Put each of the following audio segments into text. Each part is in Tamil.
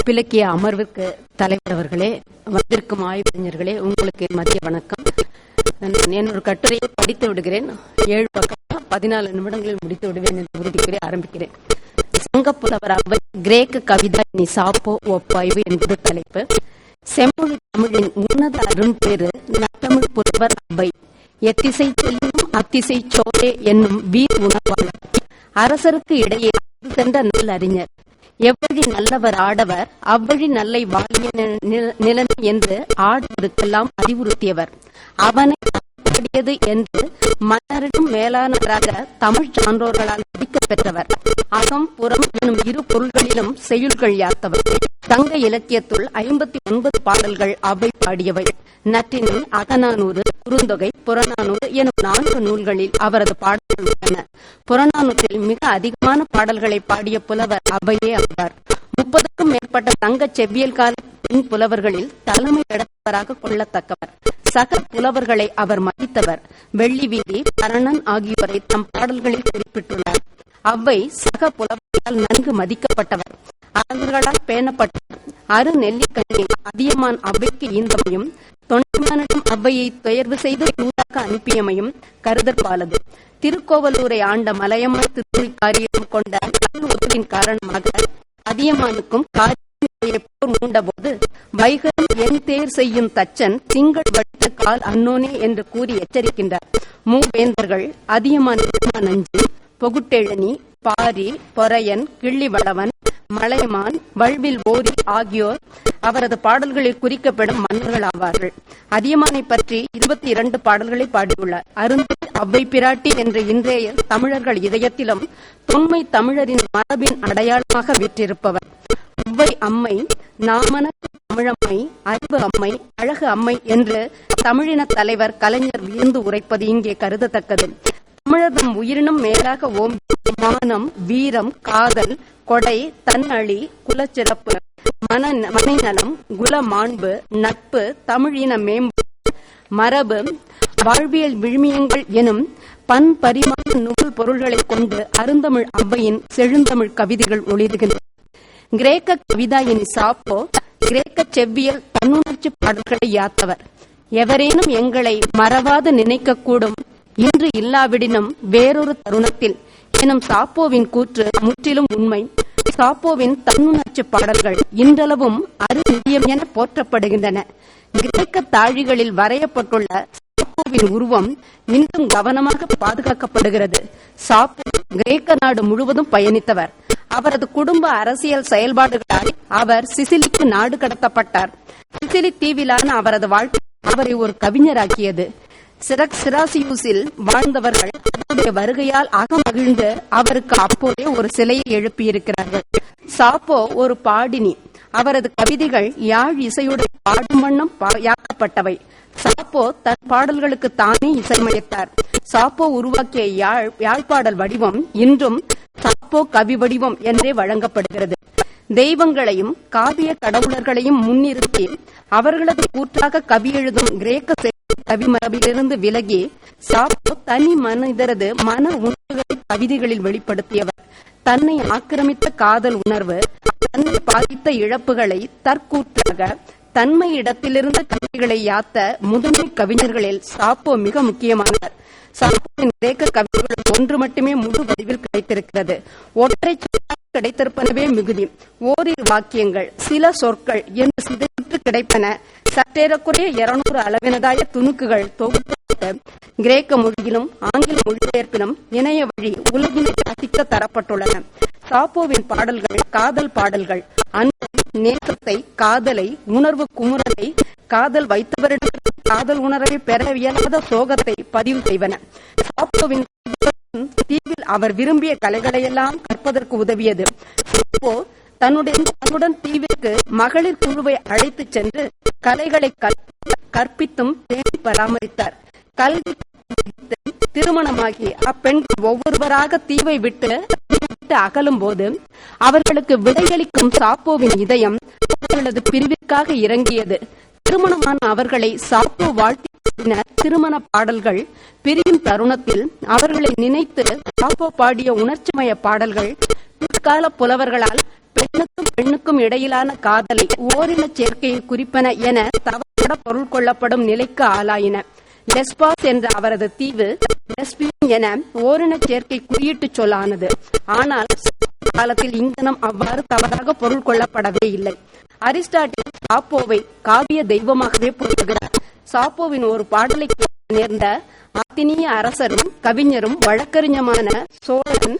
பிலக்கிய அமர்வுக்கு தலைவர் அவர்களே, வந்திருக்கும் ஆய்வறிஞர்களே, உங்களுக்கு மதிய வணக்கம். நான் ஒரு கட்டுரையை படித்து விடுகிறேன். 7 பக்கம் 14 நிமிடங்களில் முடித்து விடுவேன் என்று உறுதிக்குறி ஆரம்பிக்கிறேன். சங்கப்புலவர் அவை கிரேக்க கவிதா சாப்போ ஒப்பாய்வு என்பது தலைப்பு. செம்மொழி தமிழின் உன்னத அரும்பேறு நற்றமிழ் புலவர் அவை. எத்திசை செல்லும் அத்திசை சோழே என்னும் வீர் உணர்வாளர். அரசருக்கு இடையே சென்ற நல் அறிஞர். எவ்வழி நல்லவர் ஆடவர் அவ்வழி நல்லை வாழிய நிலைமை என்று ஆடுவதற்கெல்லாம் அறிவுறுத்தியவர். அவனை பாடியது என்று மன்னரிடம் மேலானவராக தமிழ் சான்றோர்களால் மதிக்கப் பெற்றவர். அகம் புறம் எனும் இரு பொருள்களிலும் செய்யுள்கள் யாத்தவர். சங்க இலக்கியத்துள் 59 பாடல்கள் அவை பாடியவை. நற்றினில் அகநானூறு, குறுந்தொகை, புறநானூறு எனும் 4 நூல்களில் அவரது பாடல்கள் உள்ளன. புறநானூற்றில் மிக அதிகமான பாடல்களை பாடிய புலவர் அவையே ஆவார். 30க்கும் மேற்பட்ட சங்க செவ்வியல் கால பெண் புலவர்களில் தலைமை இடத்தவராக கொள்ளத்தக்கவர். சக புலவர்களை அவர் மதித்தவர். வெள்ளி வீதி, பரணன் ஆகியோரை தம் பாடல்களில் குறிப்பிட்டுள்ளார். அவ்வை சக புலவர்களால் நன்கு மதிக்கப்பட்டவர். அரசர்களால் பேணப்பட்டவர். அரு நெல்லிக்கண்ணி அதியமான் அவ்வைக்கு ஈந்தமையும் தொண்டைமானிடம் அவ்வையை தேர்வு செய்து தூதாக அனுப்பியமையும் கருதற்பாலது. திருக்கோவலூரை ஆண்ட மலையமான் திருக்காரியம் கொண்ட உறவின் காரணமாக அதியமானுக்கும் போர் மூண்டபோது வைகரம் என் தேர் செய்யும் தச்சன் திங்கள் வட்ட கால் அன்னோனே என்று கூறி எச்சரிக்கின்றார். மூவேந்தர்கள் அதியமான் நஞ்சு, பொகுட்டெழனி, பாரி, பொறையன், கிள்ளிவளவன், மலையமான், வல்வில் ஓரி ஆகியோர் அவரது பாடல்களில் குறிக்கப்படும் மன்னர்கள் ஆவார்கள். அதியமானை பற்றி 22 பாடல்களை பாடியுள்ளார். அருந்து அவ்வை பிராட்டி என்ற இன்றைய தமிழர்கள் இதயத்திலும் தொன்மை தமிழரின் மரபின் அடையாளமாக விற்றிருப்பவர். அவ்வை அம்மை, நாமனக்கு தமிழம்மை, அறிவு அம்மை, அழகு அம்மை என்று தமிழின தலைவர் கலைஞர் வியந்து உரைப்பது இங்கே கருதத்தக்கது. தமிழர்தம் உயிரினும் மேலாக ஓம் மானம், வீரம், காதல், கொடை, தன்னழி, குலச்சிறப்பு, மனைநலம், குல மாண்பு, நட்பு, தமிழின மேம்பாடு, மரபு, வாழ்வியல் விழுமியங்கள் எனும் பரிமாண நுகல் பொருள்களை கொண்டு அருந்தமிழ் அவ்வையின் செழுந்தமிழ் கவிதைகள் ஒளிர்கின்றன. கிரேக்க கவிதாயினி சாப்போ கிரேக்க செவ்வியல் தன்னுணர்ச்சி பாடல்களை யாத்தவர். எவரேனும் எங்களை மறவாது நினைக்கக்கூடும், இன்று இல்லாவிடினும் வேறொரு தருணத்தில் எனும் சாப்போவின் கூற்று முற்றிலும் உண்மை. சாப்போவின் தன்னுணர்ச்சி பாடல்கள் இன்றளவும் அருநிதியம் என போற்றப்படுகின்றன. கிரேக்க தாழிகளில் வரையப்பட்டுள்ள சாப்போவின் உருவம் இன்றும் கவனமாக பாதுகாக்கப்படுகிறது. சாப்போ கிரேக்க நாடு முழுவதும் பயணித்தவர். அவரது குடும்ப அரசியல் செயல்பாடுகளால் அவர் சிசிலிக்கு நாடு கடத்தப்பட்டார். சிசிலி தீவிலான அவரது வாழ்க்கை அவரை ஒரு கவிஞராக்கியது. சிராசியூஸில் வாழ்ந்தவர்கள் அவருடைய வருகையால் அகமகிழ்ந்து அவருக்கு அப்போதே ஒரு சிலையை எழுப்பியிருக்கிறார்கள். சாப்போ ஒரு பாடினி. அவரது கவிதைகள் யாழ் இசையுடன் பாடும் வண்ணம் யாக்கப்பட்டவை. சாப்போ தன் பாடல்களுக்கு தானே இசையமைத்தார். சாப்போ உருவாக்கிய யாழ்ப்பாடல் வடிவம் இன்றும் சாப்போ கவி வடிவம் என்றே வழங்கப்படுகிறது. தெய்வங்களையும் காவிய கடவுளர்களையும் முன்னிறுத்தி அவர்களது கூற்றாக கவி எழுதும் கிரேக்க கவிமரபிலிருந்து விலகி சாப்போ தனி மனிதரது மன உணர்வுகளை கவிதைகளில் வெளிப்படுத்தியவர். தன்னை ஆக்கிரமித்த காதல் உணர்வு, தன்னை பாதித்த இழப்புகளை தற்கூற்றாக தன்மை இடத்திலிருந்த கவிதைகளை யாத்த முதன்மை கவிஞர்களில் சாப்போ மிக முக்கியமானவர். சாப்போவின் கிரேக்க கவிதைகள் ஒன்று மட்டுமே முழு வடிவில் கிடைத்திருக்கிறது. ஒற்றை கிடைத்திருப்பனவே மிகுதி. ஓரிரு வாக்கியங்கள், சில சொற்கள் என்று சிதைவுற்று கிடைப்பன. சற்றேறக்குறைய 200 அளவினதாய துணுக்குகள் தொகுக்கப்பட்டு கிரேக்க மொழியிலும் ஆங்கில மொழிபெயர்ப்பிலும் இணைய வழி உலகின் வாசிக்க தரப்பட்டுள்ளன. சாப்போவின் பாடல்கள் காதல் பாடல்கள். அன்பை, நேசத்தை, காதலை, உணர்வு குமுறலை, காதல் வைத்தவரிடம் காதல் உணர்வை பெற இயலாத சோகத்தை பதிவு செய்வன. சாப்போவின் தீவில் அவர் விரும்பிய கலைகளையெல்லாம் கற்பதற்கு உதவியது. சாப்போ தன்னுடன் தீவிற்கு மகளிர் குழுவை அழைத்துச் சென்று கலைகளை கற்பித்தும் பேணி பராமரித்தார். கல்வி திருமணமாகி அப்பெண்கள் ஒவ்வொருவராக தீவை விட்டு அகலும் போது அவர்களுக்கு விடையளிக்கும் சாப்போவின் இதயம் அவர்களது பிரிவிற்காக இறங்கியது. திருமணமான அவர்களை சாப்போ வாழ்த்தி திருமண பாடல்கள், பிரியும் தருணத்தில் அவர்களை நினைத்து சாப்போ பாடிய உணர்ச்சிமய பாடல்கள் பிற்கால புலவர்களால் பெண்ணுக்கும் இடையிலான காதலை ஓரின சேர்க்கையை குறிப்பன என தவறான பொருள் கொள்ளப்படும் நிலைக்கு ஆளாயின. லெஸ்பாஸ் என்ற அவரது தீவு லெஸ்பியன் என ஓரின சேர்க்கை குறியீட்டு சொல்லானது. ஆனால் காலத்தில் இங்கனம் அவ்வாறு தவறாக பொருள் கொள்ளப்படவே இல்லை. அரிஸ்டாட்டில் சாப்போவை காவிய தெய்வமாகவே போற்றுகிறார். சாப்போவின் ஒரு பாடலை நேர்ந்த அத்தினிய அரசரும் கவிஞரும் வழக்கறிஞருமான சோழன்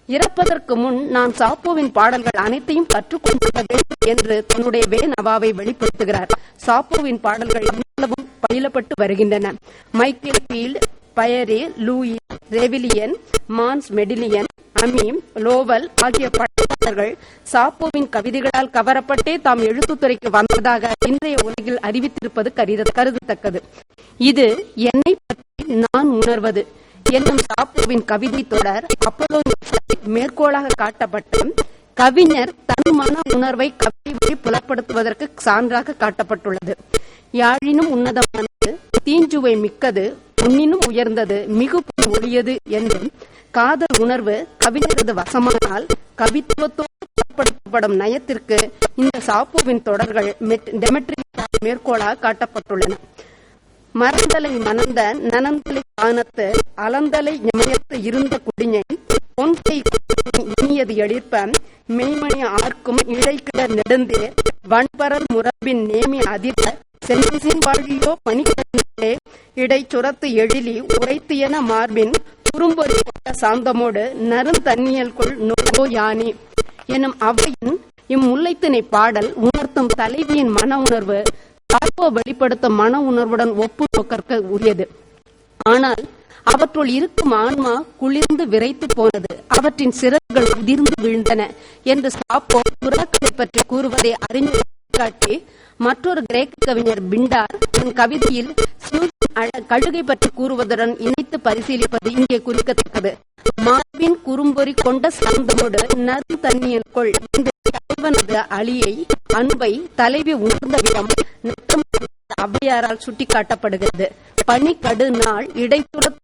இறப்பதற்கு முன் நான் சாப்போவின் பாடல்கள் அனைத்தையும் கற்றுக்கொண்டிருக்க வேண்டும் என்று தன்னுடைய வேணவாவை வெளிப்படுத்துகிறார். சாப்போவின் பாடல்கள் இன்னளவும் பயிலப்பட்டு வருகின்றன. மைக்கேல் ஃபீல்ட், பயரே, லூயி, ரெவிலியன், மான்ஸ் மெடிலியன், அமீம், லோவல் ஆகிய படைப்பாளர்கள் சாப்போவின் கவிதைகளால் கவரப்பட்டே தாம் எழுத்துத்துறைக்கு வந்ததாக இன்றைய உலகில் அறிவித்திருப்பது கருதத்தக்கது. இது என்னை பற்றி நான் உணர்வது என்னும் சாப்போவின் கவிதை தொடர் அப்போலோனியஸை மேற்கோளாக காட்டப்பட்டு கவிஞர் தன் மன உணர்வை கவிதை புலப்படுத்துவதற்கு சான்றாக காட்டப்பட்டுள்ளது. யாழினும் உன்னதமானது, தீஞ்சுவை மிக்கது, உன்னினும் உயர்ந்தது, மிகு ஒளியது என்றும் காதல் உணர்வு கவிஞரது வசமானால் கவித்துவத்தோடு புலப்படுத்தப்படும் நயத்திற்கு இந்த சாப்போவின் தொடர்கள் டெமெட்ரியஸால் மேற்கோளாக காட்டப்பட்டுள்ளன. மரந்தலை மணந்த நனந்தலை காணத்து அலந்தலை ஞமயத்து இருந்த குடிஞை பொன்கை இனியது எழிற்ப மெய்மணி ஆர்க்கும் இழைக்கிடர் நெடுந்தே வன்பரல் முரம்பின் நேமி அதிர செந்திசின் வாழ்வியோ பனிக்கே இடை சுரத்து எழிலி உரைத்து என மார்பின் குறும்பொறி சாந்தமோடு நறுந்தன்னியல்குள் நோகோ யானி எனும் அவையின் இம்முல்லைத்திணை பாடல் உணர்த்தும் தலைவியின் மன உணர்வு சாப்போ வெளிப்படுத்தும் மன உணர்வுடன் ஒப்பு நோக்கற்க உரியது. ஆனால் அவற்றுள் இருக்கும் ஆன்மா குளிர்ந்து விரைத்து போனது, அவற்றின் சிறகுகள் உதிர்ந்து வீழ்ந்தன என்று சாப்போ புறாக்களை பற்றி கூறுவதை அறிஞர் காட்டி மற்றொரு கிரேக்க கவிஞர் பிண்டார் தன் கவிதையில் கழுகை பற்றி கூறுவதுடன் இணைத்து பரிசீலிப்பது இங்கே குறிக்கத்தக்கது. மார்பின் குறும்பொறி கொண்ட சாந்தமோடு நறு தண்ணியல் கொள் இந்த தலைவனது அழியை அன்பை தலைவி உணர்ந்த விதம் ஔவையாரால் சுட்டிக்காட்டப்படுகிறது. பனி கடு நாள் இடைத்துறத்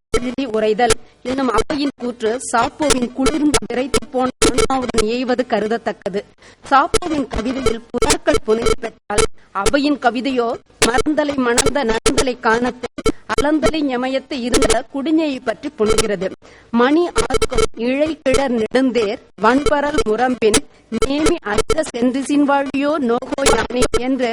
உரைதல் என்னும் அவையின் கூற்று சாப்போவின் குளிர்ந்து விரைத்து போன ஆன்மாவுடன் ஏய்வது கருதத்தக்கது. சாப்போவின் கவிதையில் புறாக்கள் புனைவு பெற்றால் அவையின் கவிதையோ மறந்தலை மணந்த நனந்தலை காணத்து அலந்தலை ஞமயத்து இருந்த குடிஞையை பற்றி புனைகிறது. மணி ஆர்க்கும் இழை கிழர் நெடுந்தேர் வன்பரல் முரம்பின் நேமி அதிர சென்றிசின் வாழ்வியோ நோகோ யானே என்று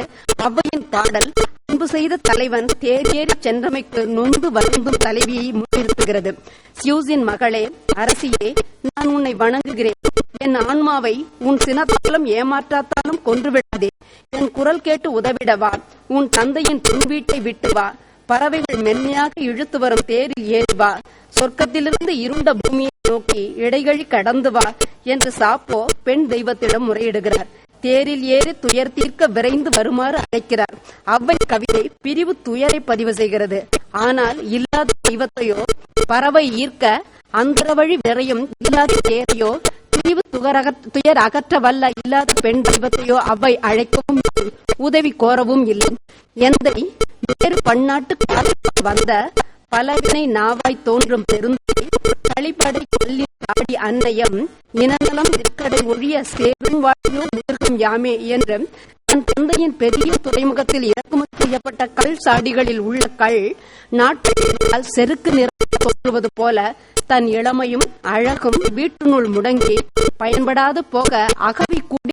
அவையின் பாடல் அன்பு செய்த தலைவன் தேரேறி சென்றமைக்கு நொந்து வருந்தும் தலைவியை முன்னிறுத்துகிறது. சியூஸின் மகளே, அரசியே, நான் உன்னை வணங்குகிறேன். என் ஆன்மாவை உன் சினத்தாலும் ஏமாற்றாத்தாலும் கொன்றுவிடாதே. என் குரல் கேட்டு உதவிடவா. உன் தந்தையின் பெண் வீட்டை விட்டு வா. பறவைகள் மென்மையாக இழுத்து வரும் தேரில் ஏறி வா. சொர்க்கத்திலிருந்து இருண்ட பூமியை நோக்கி இடைகழி கடந்து வா என்று சாப்போ பெண் தெய்வத்திடம் முறையிடுகிறார். தேரில் ஏறி துயர் தீர்க்க விரைந்து வருமாறு அழைக்கிறார். அவ்வை கவிதை பிரிவு துயரை பதிவு செய்கிறது. ஆனால் இல்லாத தெய்வத்தையோ பறவை ஈர்க்க அந்தர வழி விரையும் இல்லாத தேரையோ பிரிவு துயர் அகற்ற வல்ல இல்லாத பெண் தெய்வத்தையோ அவ்வை அழைக்கவும் உதவி கோரவும் இல்லை. எந்தை வேறு பன்னாட்டு வந்த பலவினை நாவாய் தோன்றும் பெருந்தை களிப்படை கொல்லி ஆடி அன்னையம் இனநலம் நிற்கடை ஒழிய சேரும் வாழ்வோ முதிர்க்கும் யாமே என்று தன் தந்தையின் பெரிய துறைமுகத்தில் இறக்குமதி செய்யப்பட்ட கல் சாடிகளில் உள்ள கல் நாட்டில் செருக்கு நிறம் தோன்றுவது போல தன் இளமையும் அழகும் வீட்டுனுள் முடங்கி பயன்படாது போக அகவி கூடி